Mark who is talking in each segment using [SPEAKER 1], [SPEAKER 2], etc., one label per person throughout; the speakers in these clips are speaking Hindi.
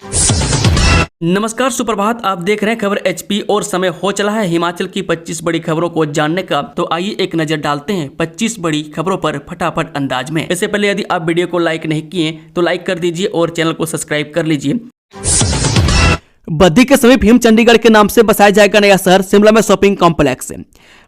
[SPEAKER 1] नमस्कार, सुप्रभात। आप देख रहे हैं खबर एचपी और समय हो चला है हिमाचल की 25 बड़ी खबरों को जानने का। तो आइए एक नजर डालते हैं 25 बड़ी खबरों पर फटाफट अंदाज में। इससे पहले यदि आप वीडियो को लाइक नहीं किए तो लाइक कर दीजिए और चैनल को सब्सक्राइब कर लीजिए। बद्दी के समीप हिम चंडीगढ़ के नाम से बसाया जाएगा नया शहर, शिमला में शॉपिंग कॉम्प्लेक्स।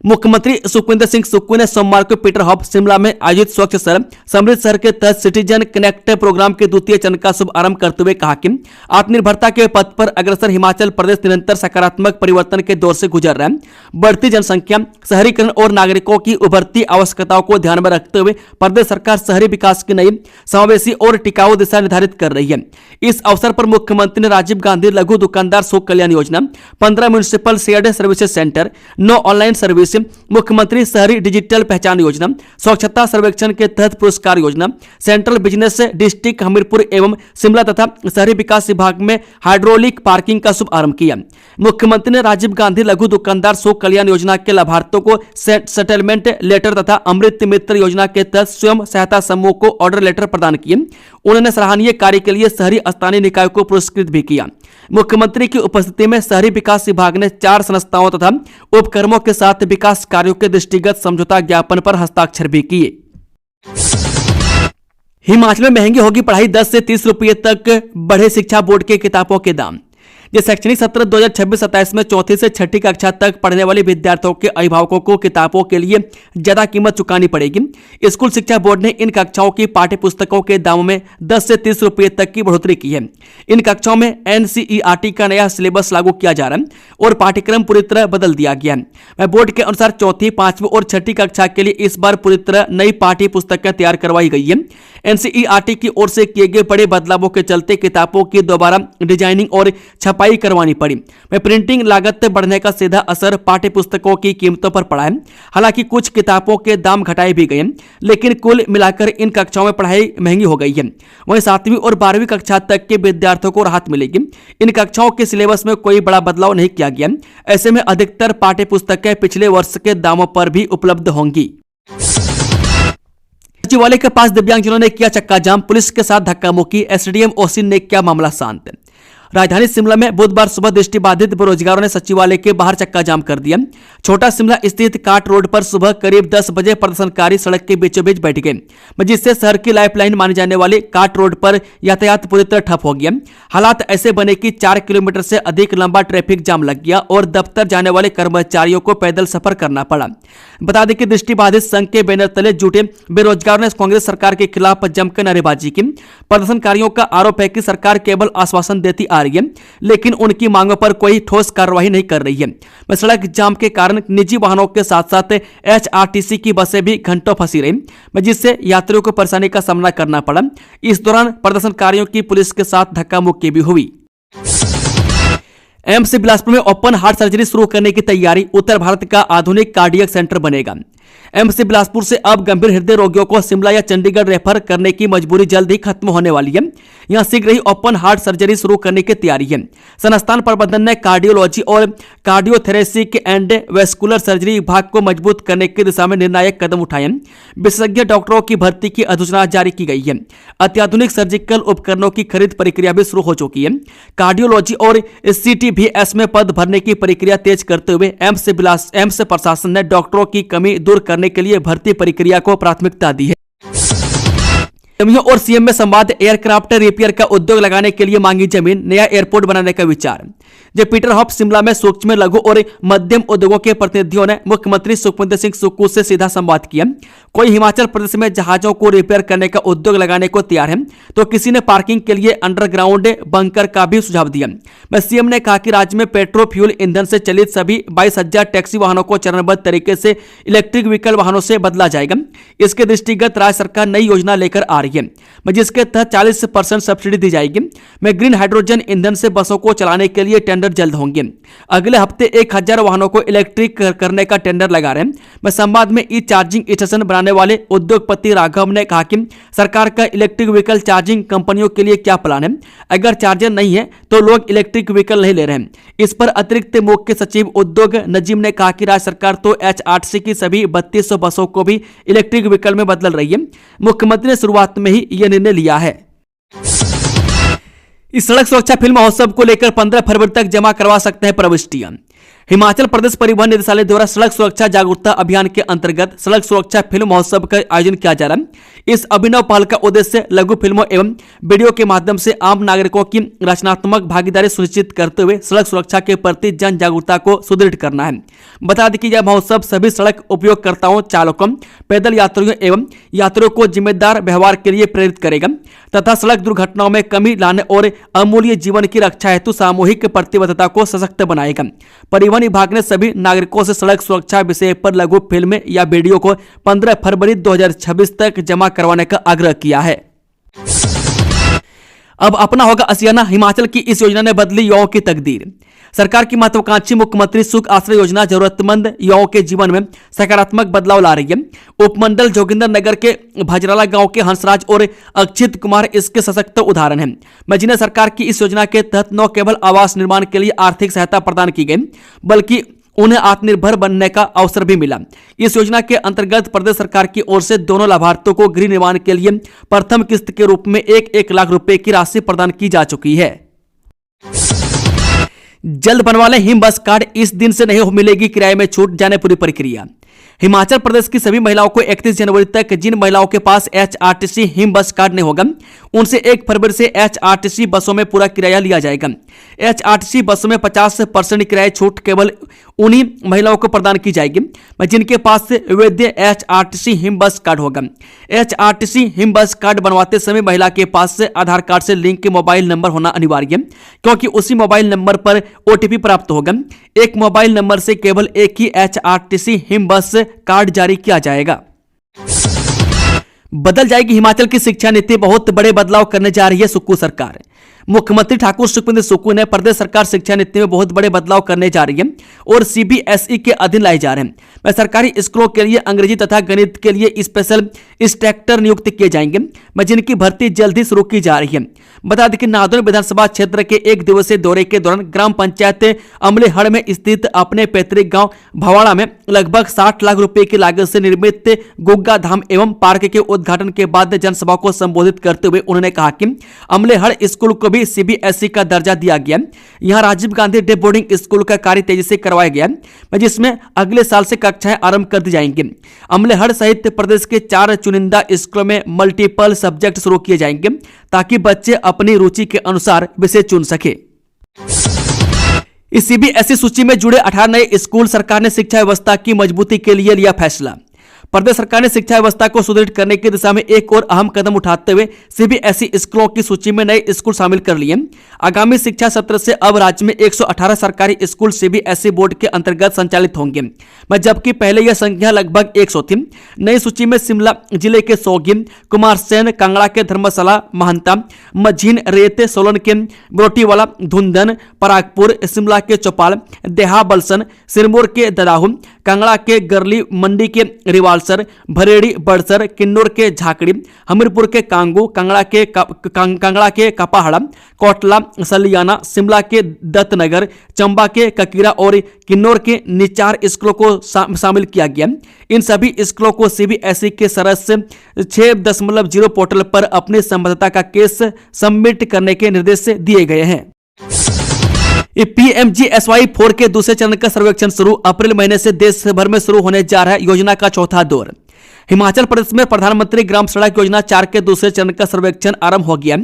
[SPEAKER 1] मुख्यमंत्री सुखविंदर सिंह सुक्खू ने सोमवार को पीटर हॉफ शिमला में आयोजित स्वच्छ शहर समृद्ध शहर के तहत सिटीजन कनेक्ट प्रोग्राम के द्वितीय चरण का शुभारंभ करते हुए कहा कि आत्मनिर्भरता के पथ पर अग्रसर हिमाचल प्रदेश निरंतर सकारात्मक परिवर्तन के दौर से गुजर रहा है। बढ़ती जनसंख्या, शहरीकरण और नागरिकों की उभरती आवश्यकताओं को ध्यान में रखते हुए प्रदेश सरकार शहरी विकास की नई समावेशी और टिकाऊ दिशा निर्धारित कर रही है। इस अवसर पर मुख्यमंत्री ने राजीव गांधी लघु दुकानदार सुख Kalyan Yojana, 15 municipal shared services centre, 9 online service, मुख्यमंत्री शहरी डिजिटल पहचान योजना, स्वच्छता सर्वेक्षण के तहत पुरस्कार योजना, सेंट्रल बिजनेस डिस्ट्रिक्ट हमीरपुर एवं शिमला तथा शहरी विकास विभाग में हाइड्रोलिक पार्किंग का शुभारंभ किया। मुख्यमंत्री ने राजीव गांधी लघु दुकानदार सुख कल्याण योजना के लाभार्थियों को सेटलमेंट लेटर तथा अमृत मित्र योजना के तहत स्वयं सहायता समूह को ऑर्डर लेटर प्रदान किए। उन्होंने सराहनीय कार्य के लिए शहरी स्थानीय निकाय को पुरस्कृत भी किया। मुख्यमंत्री की उपस्थिति में शहरी विकास विभाग ने 4 संस्थाओं तथा उपक्रमों के साथ विकास कार्यों के दृष्टिगत समझौता ज्ञापन पर हस्ताक्षर भी किए। हिमाचल में महंगी होगी पढ़ाई, 10 से 30 रुपये तक बढ़े शिक्षा बोर्ड के किताबों के दाम। ये शैक्षणिक सत्र 2026-27 में चौथी से छठी कक्षा तक पढ़ने वाले विद्यार्थियों के अभिभावकों को किताबों के लिए ज्यादा कीमत चुकानी पड़ेगी। स्कूल शिक्षा बोर्ड ने इन कक्षाओं की पाठ्य पुस्तकों के दामों में 10 से 30 रुपये तक की बढ़ोतरी की है। इन कक्षाओं में NCERT का नया सिलेबस लागू किया जा रहा है और पाठ्यक्रम पूरी तरह बदल दिया गया है। बोर्ड के अनुसार चौथी, 5वीं और छठी कक्षा के लिए इस बार पूरी तरह नई पाठ्य पुस्तकें तैयार करवाई गई है। NCERT की ओर से किए गए बड़े बदलावों के चलते किताबों की दोबारा डिजाइनिंग और छपाई करवानी पड़ी। प्रिंटिंग लागत बढ़ने का सीधा असर पाठ्य पुस्तकों की कीमतों पर पड़ा है। हालांकि कुछ किताबों के दाम घटाए भी गए हैं, लेकिन कुल मिलाकर इन कक्षाओं में पढ़ाई महंगी हो गई है। वहीं 7वीं और 12वीं कक्षा तक के विद्यार्थियों को राहत मिलेगी। इन कक्षाओं के सिलेबस में कोई बड़ा बदलाव नहीं किया गया। ऐसे में अधिकतर पाठ्य पुस्तकें पिछले वर्ष के दामों पर भी उपलब्ध होंगी। सचिवालय के पास दिव्यांगजनों ने किया चक्का जाम, पुलिस के साथ धक्का मुक्की, SDM ओसिन ने किया मामला शांत। राजधानी शिमला में बुधवार सुबह दृष्टिबाधित बेरोजगारों ने सचिवालय के बाहर चक्का जाम कर दिया। छोटा शिमला स्थित काट रोड पर सुबह करीब 10 बजे प्रदर्शनकारी सड़क के बीचों बीच बैठ गए, जिससे शहर की लाइफलाइन मानी जाने वाली काट रोड पर यातायात पूरी तरह ठप हो गया। हालात ऐसे बने कि 4 किलोमीटर से अधिक लंबा ट्रैफिक जाम लग गया और दफ्तर जाने वाले कर्मचारियों को पैदल सफर करना पड़ा। बता दें कि दृष्टिबाधित संघ के बैनर तले जुटे बेरोजगारों ने कांग्रेस सरकार के खिलाफ जमकर नारेबाजी की। प्रदर्शनकारियों का आरोप है कि सरकार केवल आश्वासन देती आ रही है, लेकिन उनकी मांगों पर कोई ठोस कार्रवाई नहीं कर रही है। सड़क जाम के कारण निजी वाहनों के साथ साथ HRTC की बसें भी घंटों फंसी रही, जिससे यात्रियों को परेशानी का सामना करना पड़ा। इस दौरान प्रदर्शनकारियों की पुलिस के साथ धक्का मुक्की भी हुई। एम्स बिलासपुर में ओपन हार्ट सर्जरी शुरू करने की तैयारी, उत्तर भारत का आधुनिक कार्डियक सेंटर बनेगा। एम्स बिलासपुर से अब गंभीर हृदय रोगियों को शिमला या चंडीगढ़ रेफर करने की मजबूरी जल्द ही खत्म होने वाली है। यहां शीघ्र ही ओपन हार्ट सर्जरी शुरू करने की तैयारी है। संस्थान प्रबंधन ने कार्डियोलॉजी और कार्डियोथोरेसिक एंड वेस्कुलर सर्जरी विभाग को मजबूत करने की दिशा में निर्णायक कदम उठाए हैं। विशेषज्ञ डॉक्टरों की भर्ती की अधिसूचना जारी की गई है। अत्याधुनिक सर्जिकल उपकरणों की खरीद प्रक्रिया भी शुरू हो चुकी है। कार्डियोलॉजी और CTVS में पद भरने की प्रक्रिया तेज करते हुए एम्स प्रशासन ने डॉक्टरों की कमी दूर करने के लिए भर्ती प्रक्रिया को प्राथमिकता दी है। और CM में संवाद, एयरक्राफ्ट रिपेयर का उद्योग लगाने के लिए मांगी जमीन, नया एयरपोर्ट बनाने का विचार। जब पीटर हॉफ शिमला में सूक्ष्म, लघु और मध्यम उद्योगों के प्रतिनिधियों ने मुख्यमंत्री सुखविंदर सिंह सुक्खू से सीधा संवाद किया। कोई हिमाचल प्रदेश में जहाजों को रिपेयर करने का उद्योग लगाने को तैयार है, तो किसी ने पार्किंग के लिए अंडरग्राउंड बंकर का भी सुझाव दिया। CM ने कहा कि राज्य में पेट्रोल फ्यूल ईंधन से चलित सभी 22,000 टैक्सी वाहनों को चरणबद्ध तरीके से इलेक्ट्रिक व्हीकल वाहनों से बदला जाएगा। इसके दृष्टिगत राज्य सरकार नई योजना लेकर आ रही है, जिसके तहत 40% सब्सिडी दी जाएगी। ग्रीन हाइड्रोजन ईंधन से बसों को चलाने के लिए टेंडर जल्द होंगे। अगले हफ्ते 1000 वाहनों को इलेक्ट्रिक करने का टेंडर लगा रहे हैं। संवाद में ई चार्जिंग स्टेशन बनाने वाले उद्योगपति राघव ने कहा कि सरकार का इलेक्ट्रिक व्हीकल चार्जिंग कंपनियों के लिए क्या प्लान है। अगर चार्जर नहीं है तो लोग इलेक्ट्रिक व्हीकल नहीं ले रहे हैं। इस पर अतिरिक्त मुख्य सचिव उद्योग नजीम ने कहा कि राज्य सरकार तो HRTC की सभी 3200 बसों को भी इलेक्ट्रिक व्हीकल में बदल रही है। मुख्यमंत्री ने शुरुआत में ही यह निर्णय लिया है। इस सड़क सुरक्षा फिल्म महोत्सव को लेकर 15 फरवरी तक जमा करवा सकते हैं प्रविष्टियां। हिमाचल प्रदेश परिवहन निदेशालय द्वारा सड़क सुरक्षा जागरूकता अभियान के अंतर्गत सड़क सुरक्षा फिल्म महोत्सव का आयोजन किया जा रहा है। इस अभिनव पहल का उद्देश्य लघु फिल्मों एवं वीडियो के माध्यम से आम नागरिकों की रचनात्मक भागीदारी सुनिश्चित करते हुए सड़क सुरक्षा के प्रति जन जागरूकता को सुदृढ़ करना है। बता दें कि यह महोत्सव सभी सड़क उपयोगकर्ताओं, चालकों, पैदल यात्रियों एवं यात्रियों को जिम्मेदार व्यवहार के लिए प्रेरित करेगा तथा सड़क दुर्घटनाओं में कमी लाने और अमूल्य जीवन की रक्षा हेतु सामूहिक प्रतिबद्धता को सशक्त बनाएगा। परिवहन विभाग ने सभी नागरिकों से सड़क सुरक्षा विषय पर लघु फिल्म या वीडियो को 15 फरवरी 2026 तक जमा करवाने का आग्रह किया है। अब अपना होगा आशियाना, हिमाचल की इस योजना ने बदली युवाओं की तकदीर। सरकार की महत्वाकांक्षी मुख्यमंत्री सुख आश्रय योजना जरूरतमंद युवाओं के जीवन में सकारात्मक बदलाव ला रही है। उपमंडल जोगिंदरनगर के भजराला गांव के हंसराज और अक्षित कुमार इसके सशक्त उदाहरण हैं। मैं जिन्हें सरकार की इस योजना के तहत न केवल आवास निर्माण के लिए आर्थिक सहायता प्रदान की गई बल्कि उन्हें आत्मनिर्भर बनने का अवसर भी मिला। इस योजना के अंतर्गत प्रदेश सरकार की ओर से दोनों लाभार्थियों को गृह निर्माण के लिए प्रथम किस्त के रूप में 1-1 लाख रुपए की राशि प्रदान की जा चुकी है। जल्द बनवा लें हिम बस कार्ड, इस दिन से नहीं मिलेगी किराए में छूट, जाने पूरी प्रक्रिया। हिमाचल प्रदेश की सभी महिलाओं को 31 जनवरी तक जिन महिलाओं के पास HRTC हिम बस कार्ड नहीं होगा उनसे 1 फरवरी से HRTC बसों में पूरा किराया लिया जाएगा। HRTC बसों में 50% किराया छूट केवल उन्हीं महिलाओं को प्रदान की जाएगी जिनके पास वैध HRTC हिम बस कार्ड होगा। HRTC हिम बस कार्ड बनवाते समय महिला के पास आधार कार्ड से लिंक मोबाइल नंबर होना अनिवार्य है क्योंकि उसी मोबाइल नंबर पर OTP प्राप्त होगा। एक मोबाइल नंबर से केवल एक ही HRTC हिम बस कार्ड जारी किया जाएगा। बदल जाएगी हिमाचल की शिक्षा नीति, बहुत बड़े बदलाव करने जा रही है सुक्खू सरकार। मुख्यमंत्री ठाकुर सुखविंदर सुक्खू ने प्रदेश सरकार शिक्षा नीति में बहुत बड़े बदलाव करने जा रही है और CBSE के अधीन लाए जा रहे हैं। वह सरकारी स्कूलों के लिए अंग्रेजी तथा गणित के लिए स्पेशल इंस्ट्रक्टर नियुक्त किए जाएंगे जिनकी भर्ती जल्द ही शुरू की जा रही है। बता दें कि नादौन विधानसभा क्षेत्र के 1 दिवसीय दौरे के दौरान ग्राम पंचायत अमलेहड़ में स्थित अपने पैतृक गांव भवाड़ा में लगभग 60 लाख रुपए की लागत से निर्मित गुग्गा धाम एवं पार्क के उद्घाटन के बाद जनसभा को संबोधित करते हुए उन्होंने कहा कि अमलेहड़ स्कूल को भी CBSE का दर्जा दिया गया। यहां Rajiv Gandhi day boarding school का कार्य तेजी से करवाया गया जिसमें अगले साल से कक्षाएं आरंभ कर दी जाएंगी। अमलेहड़ सहित प्रदेश के 4 चुनिंदा स्कूलों में मल्टीपल सब्जेक्ट शुरू किए जाएंगे ताकि बच्चे अपनी रुचि के अनुसार विषय चुन सके। इस CBSE सूची में जुड़े 18 नए स्कूल, सरकार ने शिक्षा व्यवस्था की मजबूती के लिए लिया फैसला। प्रदेश सरकार ने शिक्षा व्यवस्था को सुदृढ़ करने की दिशा में एक और अहम कदम उठाते हुए CBSE स्कूलों की सूची में नए स्कूल शामिल कर लिए। आगामी शिक्षा सत्र से अब राज्य में 118 सरकारी स्कूल CBSE बोर्ड के अंतर्गत संचालित होंगे जबकि पहले यह संख्या लगभग 100 थी। नई सूची में शिमला जिले के सोगी, कुमारसैन, कांगड़ा के धर्मशाला, महंता, मझीन, रेत, सोलन के बरोटीवाला, धुंधन, परागपुर, शिमला के चौपाल, देहा बलसन, सिरमौर के ददाहू, कांगड़ा के गरली, मंडी के रिवालसर, भरेड़ी, बड़सर, किन्नौर के झाकड़ी, हमीरपुर के कांगू, कांगड़ा के कपाहड़ा, कोटला, सलियाना, शिमला के दत्तनगर, चंबा के ककीरा और किन्नौर के निचार स्कूलों को शामिल किया गया। इन सभी स्कूलों को CBSE के सदस्य 6.0 पोर्टल पर अपनी संबद्धता का केस सबमिट करने के निर्देश दिए गए हैं। PMGSY 4 के दूसरे चरण का सर्वेक्षण शुरू, अप्रैल महीने से देश भर में शुरू होने जा रहा है योजना का चौथा दौर। हिमाचल प्रदेश में प्रधानमंत्री ग्राम सड़क योजना 4 के दूसरे चरण का सर्वेक्षण आरंभ हो गया।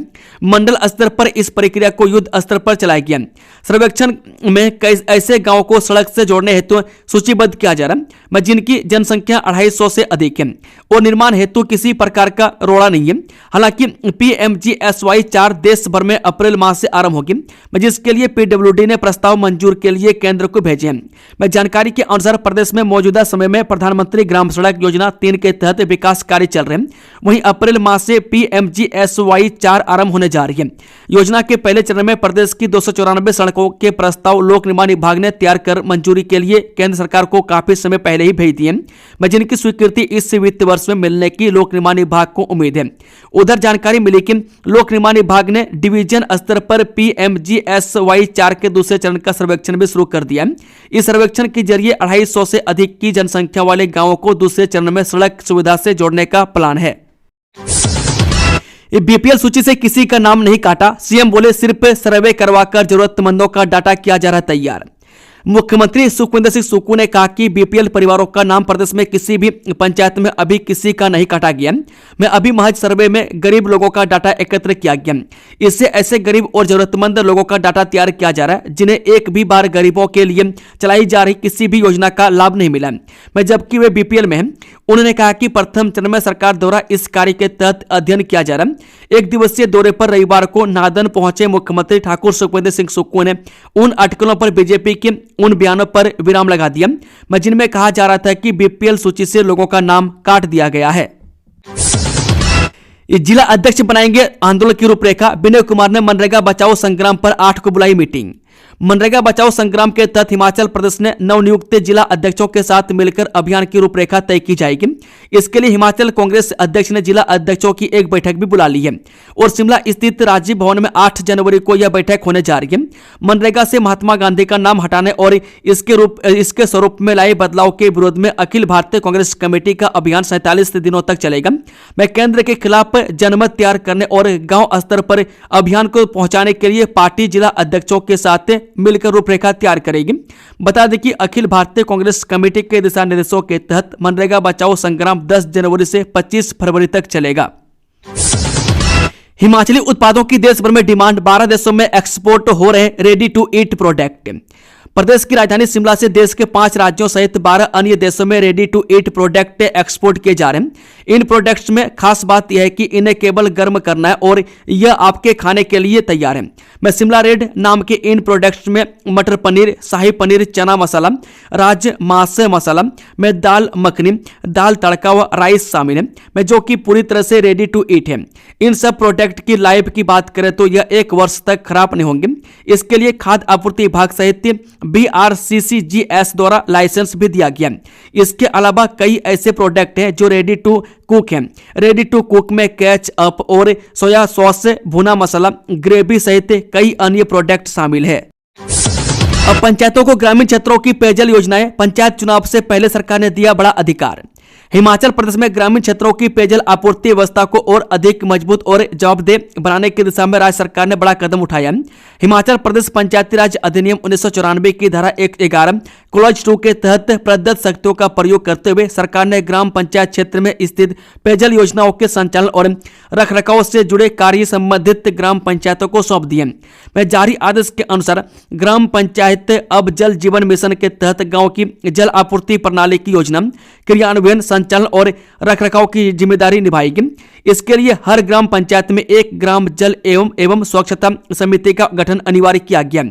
[SPEAKER 1] मंडल स्तर पर इस प्रक्रिया को युद्ध स्तर पर चलाया गया। सर्वेक्षण में कई ऐसे गांवों को सड़क से जोड़ने हेतु सूचीबद्ध किया जा रहा है जिनकी जनसंख्या 250 से अधिक है और निर्माण हेतु किसी प्रकार का रोड़ा नहीं है। हालांकि PMGSY 4 देश भर में अप्रैल माह से आरंभ होगी जिसके लिए PWD ने प्रस्ताव मंजूर के लिए केंद्र को भेजे हैं। जानकारी के अनुसार प्रदेश में मौजूदा समय में प्रधानमंत्री ग्राम सड़क योजना 3 के तहत विकास कार्य चल रहे हैं। वहीं अप्रैल माह से PMGSY 4 आरंभ होने जा रही है। योजना के पहले चरण में प्रदेश की 294 सड़कों के प्रस्ताव लोक निर्माण विभाग ने तैयार कर मंजूरी के लिए केंद्र सरकार को काफी समय पहले ही भेज दिए, जिनकी स्वीकृति इस वित्त वर्ष में मिलने की लोक निर्माण विभाग को उम्मीद है। उधर जानकारी मिली कि लोक निर्माण विभाग ने डिवीजन स्तर पर PMGSY 4 के दूसरे चरण का सर्वेक्षण भी शुरू कर दिया। इस सर्वेक्षण के जरिए 250 से अधिक की जनसंख्या वाले गांवों को दूसरे चरण में सड़क सुविधा से जोड़ने का प्लान है। बीपीएल सूची से किसी का नाम नहीं काटा, सीएम बोले सिर्फ सर्वे करवाकर जरूरतमंदों का डाटा किया जा रहा तैयार। मुख्यमंत्री सुखविंदर सिंह सुक्खू ने कहा कि बीपीएल परिवारों का नाम प्रदेश में किसी भी पंचायत में अभी किसी का नहीं काटा गया। मैं अभी महज सर्वे में गरीब लोगों का डाटा एकत्र किया गया। इससे ऐसे गरीब और जरूरतमंद लोगों का डाटा तैयार किया जा रहा है जिन्हें एक भी बार गरीबों के लिए चलाई जा रही किसी भी योजना का लाभ नहीं मिला। मैं जबकि वे बीपीएल में हैं। उन्होंने कहा कि प्रथम चरण में सरकार द्वारा इस कार्य के तहत अध्ययन किया जा रहा है। एक दिवसीय दौरे पर रविवार को नादन पहुंचे मुख्यमंत्री ठाकुर सुखविंदर सिंह सुक्खू ने उन अटकलों पर बीजेपी के उन बयानों पर विराम लगा दिया जिनमें कहा जा रहा था कि बीपीएल सूची से लोगों का नाम काट दिया गया है। जिला अध्यक्ष बनाएंगे आंदोलन की रूपरेखा, विनय कुमार ने मनरेगा बचाओ संग्राम पर 8 को बुलाई मीटिंग। मनरेगा बचाओ संग्राम के तहत हिमाचल प्रदेश ने नवनियुक्त जिला अध्यक्षों के साथ मिलकर अभियान की रूपरेखा तय की जाएगी। इसके लिए हिमाचल कांग्रेस अध्यक्ष ने जिला अध्यक्षों की एक बैठक भी बुला ली है और शिमला स्थित राजीव भवन में 8 जनवरी को यह बैठक होने जा रही है। मनरेगा से महात्मा गांधी का नाम हटाने और इसके स्वरूप में लाए बदलाव के विरोध में अखिल भारतीय कांग्रेस कमेटी का अभियान 47 दिनों तक चलेगा। मैं केंद्र के खिलाफ जनमत तैयार करने और गांव स्तर पर अभियान को पहुंचाने के लिए पार्टी जिला अध्यक्षों के साथ मिलकर रूपरेखा तैयार करेगी। बता दें कि अखिल भारतीय कांग्रेस कमेटी के दिशा निर्देशों के तहत मनरेगा बचाओ संग्राम 10 जनवरी से 25 फरवरी तक चलेगा। हिमाचली उत्पादों की देश भर में डिमांड, 12 देशों में एक्सपोर्ट हो रहे रेडी टू ईट प्रोडक्ट। प्रदेश की राजधानी शिमला से देश के 5 राज्यों सहित 12 अन्य देशों में ready to eat product export किए जा रहे हैं। इन प्रोडक्ट्स में खास बात यह है कि इन्हें केवल गर्म करना है और यह आपके खाने के लिए तैयार है। मैं शिमला रेड नाम के इन प्रोडक्ट्स में मटर पनीर, शाही पनीर, चना मसाला, राजमांस मसाला में दाल मखनी, दाल तड़का व राइस शामिल है, मैं जो कि पूरी तरह से रेडी टू ईट है। इन सब प्रोडक्ट की लाइफ की बात करें तो यह 1 वर्ष तक खराब नहीं होंगे। इसके लिए खाद्य आपूर्ति विभाग सहित BRCCGS द्वारा लाइसेंस भी दिया गया। इसके अलावा कई ऐसे प्रोडक्ट हैं जो रेडी टू कुक हैं। रेडी टू कुक में कैच अप और सोया सॉस, भुना मसाला, ग्रेवी सहित कई अन्य प्रोडक्ट शामिल है। अब पंचायतों को ग्रामीण क्षेत्रों की पेयजल योजनाएं, पंचायत चुनाव से पहले सरकार ने दिया बड़ा अधिकार। हिमाचल प्रदेश में ग्रामीण क्षेत्रों की पेयजल आपूर्ति व्यवस्था को और अधिक मजबूत और जवाबदेह बनाने की दिशा में राज्य सरकार ने बड़ा कदम उठाया। हिमाचल प्रदेश पंचायती राज अधिनियम 1994 की धारा 111 क्लॉज 2 के तहत प्रदत्त शक्तियों का प्रयोग करते हुए सरकार ने ग्राम पंचायत क्षेत्र में स्थित पेयजल योजनाओं के संचालन और रखरखाव से जुड़े कार्य संबंधित ग्राम पंचायतों को सौंप दिए। में जारी आदेश के अनुसार ग्राम पंचायत अब जल जीवन मिशन के तहत गांव की जल आपूर्ति प्रणाली की योजना क्रियान्वयन, संचालन और रखरखाव की जिम्मेदारी निभाएगी। इसके लिए हर ग्राम पंचायत में एक ग्राम जल एवं स्वच्छता समिति का गठन अनिवार्य किया गया।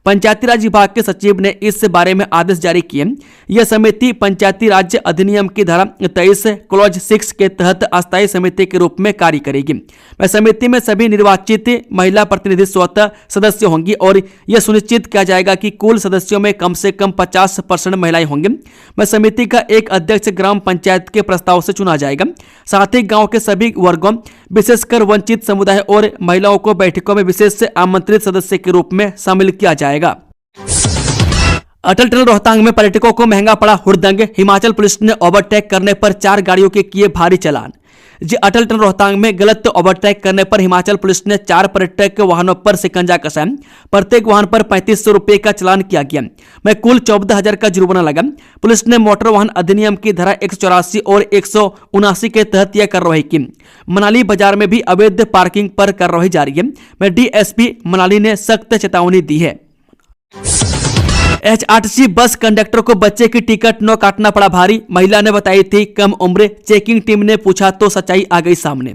[SPEAKER 1] पंचायती राज विभाग के सचिव ने इस बारे में आदेश जारी किए। यह समिति पंचायती राज अधिनियम की धारा 23 क्लॉज 6 के तहत अस्थायी समिति के रूप में कार्य करेगी। वह समिति में सभी निर्वाचित महिला प्रतिनिधि स्वतः सदस्य होंगी और यह सुनिश्चित किया जाएगा कि कुल सदस्यों में कम से कम 50% महिलाएं होंगी। वह समिति का एक अध्यक्ष ग्राम पंचायत के प्रस्ताव से चुना जाएगा। साथ ही गांव के सभी वर्गों, विशेषकर वंचित समुदाय और महिलाओं को बैठकों में विशेष आमंत्रित सदस्य के रूप में शामिल किया जाएगा। अटल टनल रोहतांग में पर्यटकों को महंगा पड़ा हुड़दंग, हिमाचल पुलिस ने ओवरटेक करने पर 4 गाड़ियों के किए भारी चालान। अटल टनल रोहतांग में गलत ओवरटेक करने पर हिमाचल पुलिस ने 4 पर्यटक वाहनों पर शिकंजा कसा। प्रत्येक वाहन पर 3500 रुपए का चालान किया गया। में कुल 14,000 का जुर्माना लगा। पुलिस ने मोटर वाहन अधिनियम की धारा 184 और 179 के तहत यह कार्रवाई की। मनाली बाजार में भी अवैध पार्किंग पर कार्रवाई जारी है। में डीएसपी मनाली ने सख्त चेतावनी दी है। HRTC बस कंडक्टर को बच्चे की टिकट न काटना पड़ा भारी, महिला ने बताई थी कम उम्र, चेकिंग टीम ने पूछा तो सच्चाई आ गई सामने।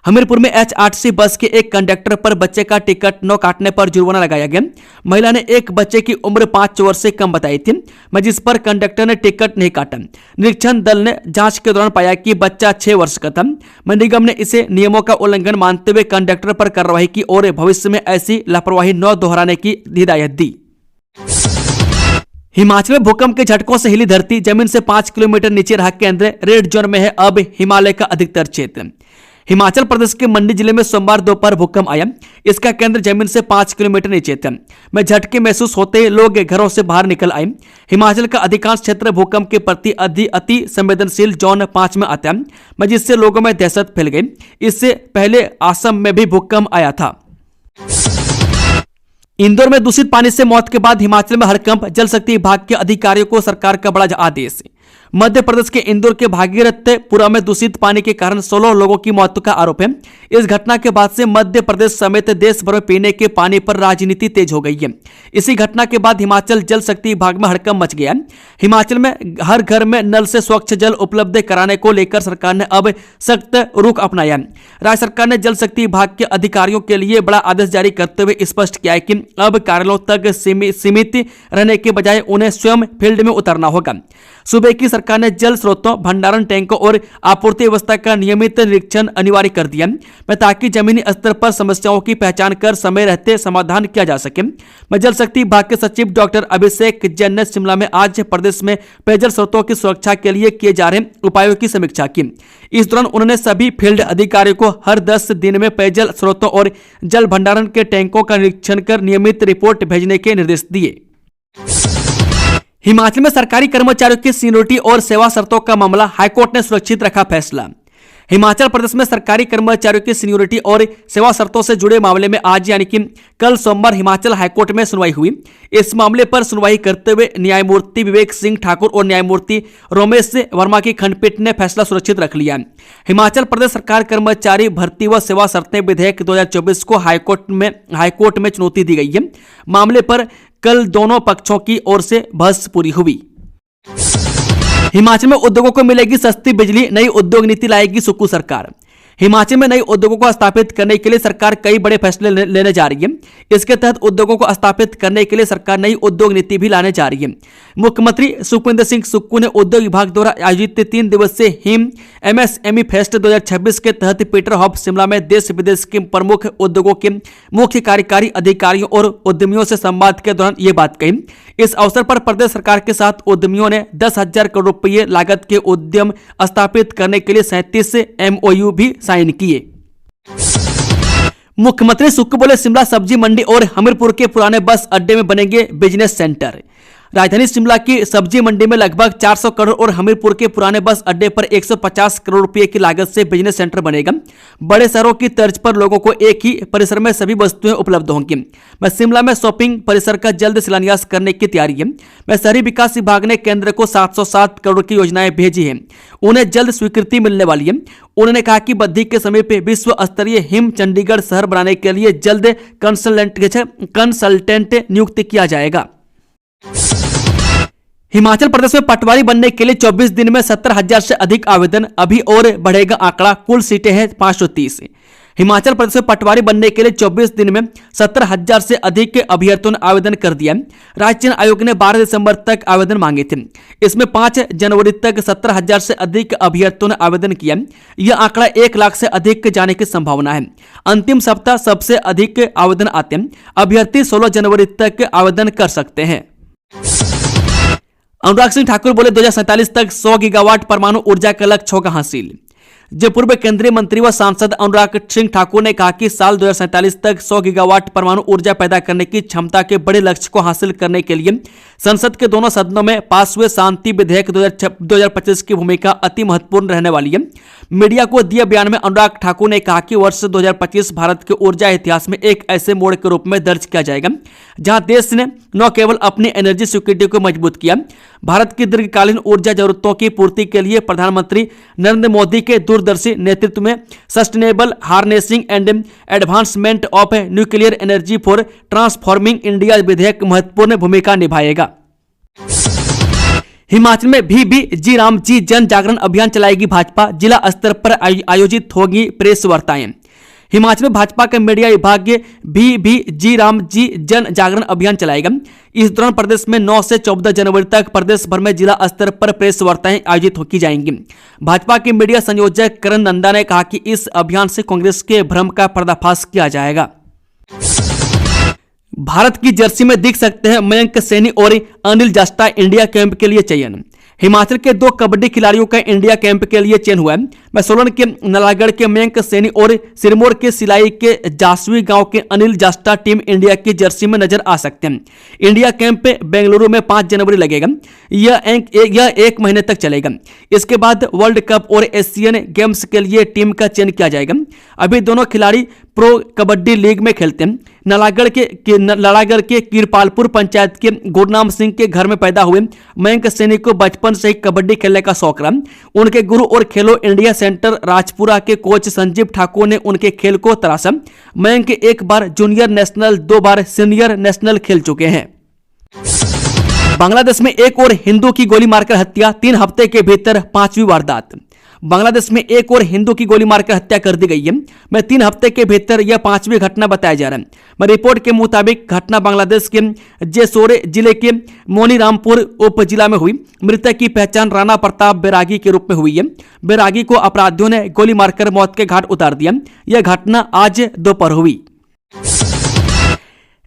[SPEAKER 1] हमीरपुर में HRTC बस के एक कंडक्टर पर बच्चे का टिकट न काटने पर जुर्माना लगाया गया। महिला ने एक बच्चे की उम्र 5 वर्ष से कम बताई थी, जिस पर कंडक्टर ने टिकट नहीं काटा। निरीक्षण दल ने जांच के दौरान पाया कि बच्चा 6 वर्ष का था। निगम ने इसे नियमों का उल्लंघन मानते हुए कंडक्टर पर कार्रवाई की और भविष्य में ऐसी लापरवाही न दोहराने की हिदायत दी। हिमाचल में भूकंप के झटकों से हिली धरती, जमीन से 5 किलोमीटर नीचे रहा केंद्र, रेड जोन में है अब हिमालय का अधिकतर क्षेत्र। हिमाचल प्रदेश के मंडी जिले में सोमवार दोपहर भूकंप आया। इसका केंद्र जमीन से 5 किलोमीटर नीचे था। में झटके महसूस होते ही लोग घरों से बाहर निकल आए। हिमाचल का अधिकांश क्षेत्र भूकंप के प्रति अति संवेदनशील जोन 5 में आता है, जिससे लोगों में दहशत फैल गई। इससे पहले असम में भी भूकंप आया था। इंदौर में दूषित पानी से मौत के बाद हिमाचल में हड़कंप। जल शक्ति विभाग के अधिकारियों को सरकार का बड़ा आदेश। मध्य प्रदेश के इंदौर के भागीरथपुरा में दूषित पानी के कारण 16 लोगों की मौत का आरोप है। इस घटना के बाद से मध्य प्रदेश समेत देश भर में पीने के पानी पर राजनीति तेज हो गई है। इसी घटना के बाद हिमाचल जल शक्ति विभाग में हड़कंप मच गया। हिमाचल में हर घर में नल से स्वच्छ जल उपलब्ध कराने को लेकर सरकार ने अब सख्त रुख अपनाया। राज्य सरकार ने जल शक्ति विभाग के अधिकारियों के लिए बड़ा आदेश जारी करते हुए स्पष्ट किया है कि अब कार्यालयों तक सीमित रहने के बजाय उन्हें स्वयं फील्ड में उतरना होगा। सूबे की सरकार ने जल स्रोतों, भंडारण टैंकों और आपूर्ति व्यवस्था का नियमित निरीक्षण अनिवार्य कर दिया है, ताकि जमीनी स्तर पर समस्याओं की पहचान कर समय रहते समाधान किया जा सके। जल शक्ति विभाग के सचिव डॉक्टर अभिषेक जैन ने शिमला में आज प्रदेश में पेयजल स्रोतों की सुरक्षा के लिए किए जा रहे उपायों की समीक्षा की। इस दौरान उन्होंने सभी फील्ड अधिकारियों को हर 10 दिन में पेयजल स्रोतों और जल भंडारण के टैंकों का निरीक्षण कर नियमित रिपोर्ट भेजने के निर्देश दिए। हिमाचल में सरकारी कर्मचारियों की सीनियरिटी और सेवा शर्तों का मामला, हाईकोर्ट ने सुरक्षित रखा फैसला। हिमाचल प्रदेश में सरकारी कर्मचारियों की सीनियरिटी और सेवा शर्तों से जुड़े मामले में आज यानी कि कल सोमवार हिमाचल हाईकोर्ट में सुनवाई हुई। इस मामले पर सुनवाई करते हुए न्यायमूर्ति विवेक सिंह ठाकुर और न्यायमूर्ति रोमेश वर्मा की खंडपीठ ने फैसला सुरक्षित रख लिया। हिमाचल प्रदेश सरकार कर्मचारी भर्ती व सेवा शर्तें विधेयक 2024 को हाईकोर्ट में चुनौती दी गई है। मामले पर कल दोनों पक्षों की ओर से बहस पूरी हुई। हिमाचल में उद्योगों को मिलेगी सस्ती बिजली, नई उद्योग नीति लाएगी सुक्खू सरकार। हिमाचल में नई उद्योगों को स्थापित करने के लिए सरकार कई बड़े फैसले लेने जा रही है। इसके तहत उद्योगों को स्थापित करने के लिए सरकार नई उद्योग नीति भी लाने जा रही है। मुख्यमंत्री सुखविंदर सिंह सुक्खू ने उद्योग विभाग द्वारा आयोजित 3 दिवसीय हिम MSME फेस्ट 2026 के तहत पीटर हॉफ शिमला में देश विदेश के प्रमुख उद्योगों के मुख्य कार्यकारी अधिकारियों और उद्यमियों से संवाद के दौरान ये बात कही। इस अवसर पर प्रदेश सरकार के साथ उद्यमियों ने 10,000 करोड़ रुपये लागत के उद्यम स्थापित करने के लिए 37 MOU भी साइन किए। मुख्यमंत्री सुक्खू बोले, शिमला सब्जी मंडी और हमीरपुर के पुराने बस अड्डे में बनेंगे बिजनेस सेंटर। राजधानी शिमला की सब्जी मंडी में लगभग 400 करोड़ और हमीरपुर के पुराने बस अड्डे पर 150 करोड़ रुपए की लागत से बिजनेस सेंटर बनेगा। बड़े शहरों की तर्ज पर लोगों को एक ही परिसर में सभी वस्तुएं उपलब्ध होंगी। मैं शिमला में शॉपिंग परिसर का जल्द शिलान्यास करने की तैयारी है। मैं शहरी विकास विभाग ने केंद्र को 707 करोड़ की योजनाएं भेजी हैं, उन्हें जल्द स्वीकृति मिलने वाली है। उन्होंने कहा कि बद्दी के समीप विश्व स्तरीय हिम चंडीगढ़ शहर बनाने के लिए जल्द कंसल्टेंट नियुक्त किया जाएगा। हिमाचल प्रदेश में पटवारी बनने के लिए 24 दिन में 70,000 से अधिक आवेदन, अभी और बढ़ेगा आंकड़ा, कुल सीटें हैं 530। हिमाचल प्रदेश में पटवारी बनने के लिए 24 दिन में 70,000 से अधिक अभ्यर्थियों ने आवेदन कर दिया। राज्य चयन आयोग ने 12 दिसंबर तक आवेदन मांगे थे। इसमें 5 जनवरी तक 70,000 से अधिक अभ्यर्थियों ने आवेदन किया। यह आंकड़ा 1 लाख से अधिक जाने की संभावना है। अंतिम सप्ताह सबसे अधिक आवेदन आते हैं। अभ्यर्थी 16 जनवरी तक आवेदन कर सकते हैं। अनुराग सिंह ठाकुर बोले, 2047 तक 100 गीगावाट परमाणु ऊर्जा का लक्ष्य होगा हासिल। जो पूर्व केंद्रीय मंत्री व सांसद अनुराग सिंह ठाकुर ने कहा कि साल 2047 तक 100 गीगावाट परमाणु ऊर्जा पैदा करने की क्षमता के बड़े लक्ष्य को हासिल करने के लिए संसद के दोनों सदनों में पास हुए शांति विधेयक 2025 की भूमिका अति महत्वपूर्ण रहने वाली है। मीडिया को दिए बयान में अनुराग ठाकुर ने कहा कि वर्ष 2025 भारत के ऊर्जा इतिहास में एक ऐसे मोड़ के रूप में दर्ज किया जाएगा जहां देश ने न केवल अपनी एनर्जी सिक्योरिटी को मजबूत किया, भारत की दीर्घकालीन ऊर्जा जरूरतों की पूर्ति के लिए प्रधानमंत्री नरेंद्र मोदी के दूरदर्शी नेतृत्व में sustainable harnessing and advancement of nuclear energy for transforming India विधेयक महत्वपूर्ण भूमिका निभाएगा। हिमाचल में भी राम जी जन जागरण अभियान चलाएगी भाजपा, जिला स्तर पर आयोजित होगी प्रेस वार्ताएं। हिमाचल में भाजपा के मीडिया विभाग भी राम जी जन जागरण अभियान चलाएगा। इस दौरान प्रदेश में 9 से 14 जनवरी तक प्रदेश भर में जिला स्तर पर प्रेस वार्ताएं आयोजित की जाएंगी। भाजपा के मीडिया संयोजक करण नंदा ने कहा कि इस अभियान से कांग्रेस के भ्रम का पर्दाफाश किया जाएगा। भारत की जर्सी में दिख सकते हैं मयंक सैनी और अनिल जस्टा, इंडिया कैंप के लिए चयन। हिमाचल के 2 कबड्डी खिलाड़ियों का इंडिया कैंप के लिए चयन हुआ है। मैं सोलन के नालागढ़ के मयंक सैनी और सिरमौर के सिलाई के जासवी गांव के अनिल जास्टा टीम इंडिया की जर्सी में नजर आ सकते हैं। इंडिया कैंप बेंगलुरु में 5 जनवरी लगेगा। यह एक महीने तक चलेगा। इसके बाद वर्ल्ड कप और एशियन गेम्स के लिए टीम का चयन किया जाएगा। अभी दोनों खिलाड़ी प्रो कबड्डी लीग में खेलते हैं। नालागढ़ के किरपालपुर पंचायत के गुरनाम सिंह के घर में पैदा हुए मयंक सैनी को बचपन से ही कबड्डी खेलने का शौक रहा। उनके गुरु और खेलो इंडिया सेंटर राजपुरा के कोच संजीव ठाकुर ने उनके खेल को तराशा। मयंक एक बार जूनियर नेशनल, 2 बार सीनियर नेशनल खेल चुके हैं। बांग्लादेश में एक और हिंदू की गोली मारकर हत्या, 3 हफ्ते के भीतर 5वीं वारदात। बांग्लादेश में एक और हिंदू की गोली मारकर हत्या कर दी गई है। मैं 3 हफ्ते के भीतर यह 5वीं घटना बताया जा रहा है। मैं रिपोर्ट के मुताबिक घटना बांग्लादेश के जेसोरे जिले के मोनीरामपुर उप जिला में हुई। मृतक की पहचान राणा प्रताप बैरागी के रूप में हुई है। बैरागी को अपराधियों ने गोली मारकर मौत के घाट उतार दिया। यह घटना आज दोपहर हुई।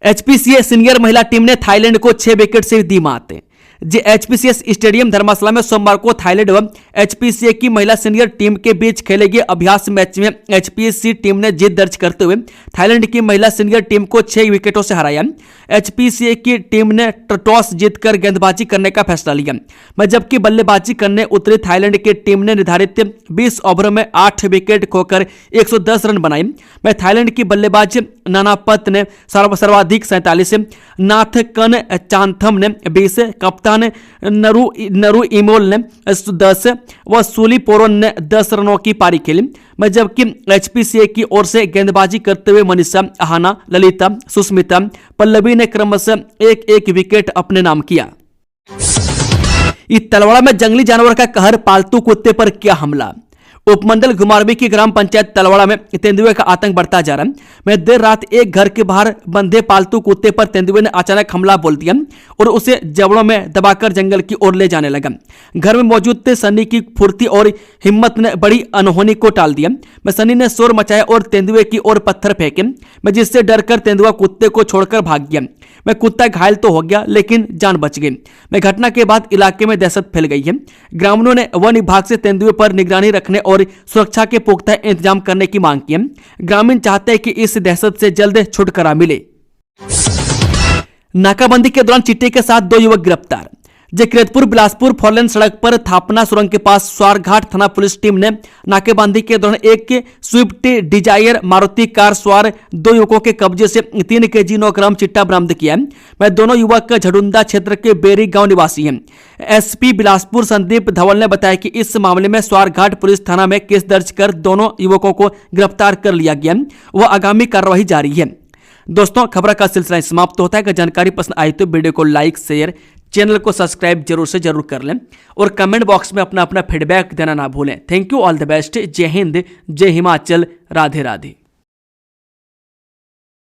[SPEAKER 1] एचपीसीए सीनियर महिला टीम ने थाईलैंड को 6 विकेट से दी मात। एचपीसीएस स्टेडियम धर्मशाला में सोमवार को थाईलैंड व एचपीसीए की महिला सीनियर टीम के बीच खेले गए अभ्यास मैच में एचपीसी टीम ने जीत दर्ज करते हुए थाईलैंड की महिला सीनियर टीम को 6 विकेटों से हराया। एचपीसीए की टीम ने टॉस जीतकर गेंदबाजी करने का फैसला लिया। मैं जबकि बल्लेबाजी करने उतरी थाईलैंड की टीम ने निर्धारित 20 ओवरों में 8 विकेट खोकर 110 रन बनाए। मैं थाईलैंड की बल्लेबाज नानापत ने सर्वाधिक 47, नाथकन चांथम ने 20, कप्तान नरू इमोल ने 10 व सूली पोरोन ने 10 रनों की पारी खेली। मैं जबकि एचपीसीए की ओर से गेंदबाजी करते हुए मनीषा, आहाना, ललिता, सुस्मिता, पल्लवी ने क्रमशः एक विकेट अपने नाम किया। तलवाड़ा में जंगली जानवर का कहर, पालतू कुत्ते पर किया हमला। उपमंडल घुमारवी की ग्राम पंचायत तलवाड़ा में तेंदुए का आतंक बढ़ता जा रहा है। मैं देर रात एक घर के बाहर बंधे पालतू कुत्ते पर तेंदुए ने अचानक हमला बोल दिया और उसे जबड़ों में दबाकर जंगल की ओर ले जाने लगा। घर में मौजूद थे सन्नी की फुर्ती और हिम्मत ने बड़ी अनहोनी को टाल दिया। मैं सन्नी ने शोर मचाया और तेंदुए की ओर पत्थर फेंके। मैं जिससे डरकर तेंदुआ कुत्ते को छोड़कर भाग गया। मैं कुत्ता घायल तो हो गया लेकिन जान बच गई। मैं घटना के बाद इलाके में दहशत फैल गई है। ग्रामीणों ने वन विभाग से तेंदुए पर निगरानी रखने और सुरक्षा के पुख्ता इंतजाम करने की मांग की है। ग्रामीण चाहते हैं कि इस दहशत से जल्द छुटकारा मिले। नाकाबंदी के दौरान चिट्टे के साथ 2 युवक गिरफ्तार। जयकृतपुर बिलासपुर फोरलेन सड़क पर थापना सुरंग के पास स्वारघाट थाना पुलिस टीम ने नाकेबंदी के दौरान एक स्विफ्ट डिजायर मारुति कार सवार 2 युवकों के कब्जे से 3 केजी 9 ग्राम चिट्टा बरामद किया है। वह दोनों युवक झडुंदा क्षेत्र के बेरी गांव निवासी हैं। एसपी बिलासपुर संदीप धवल ने बताया कि इस मामले में स्वारघाट पुलिस थाना में केस दर्ज कर दोनों युवकों को गिरफ्तार कर लिया गया। वह आगामी कार्रवाई जारी है। दोस्तों, खबर का सिलसिला समाप्त होता है। अगर जानकारी पसंद आई तो वीडियो को लाइक, शेयर, चैनल को सब्सक्राइब जरूर कर लें और कमेंट बॉक्स में अपना फीडबैक देना ना भूलें। Thank you, all the best. जय हिंद, जय हिमाचल, राधे राधे।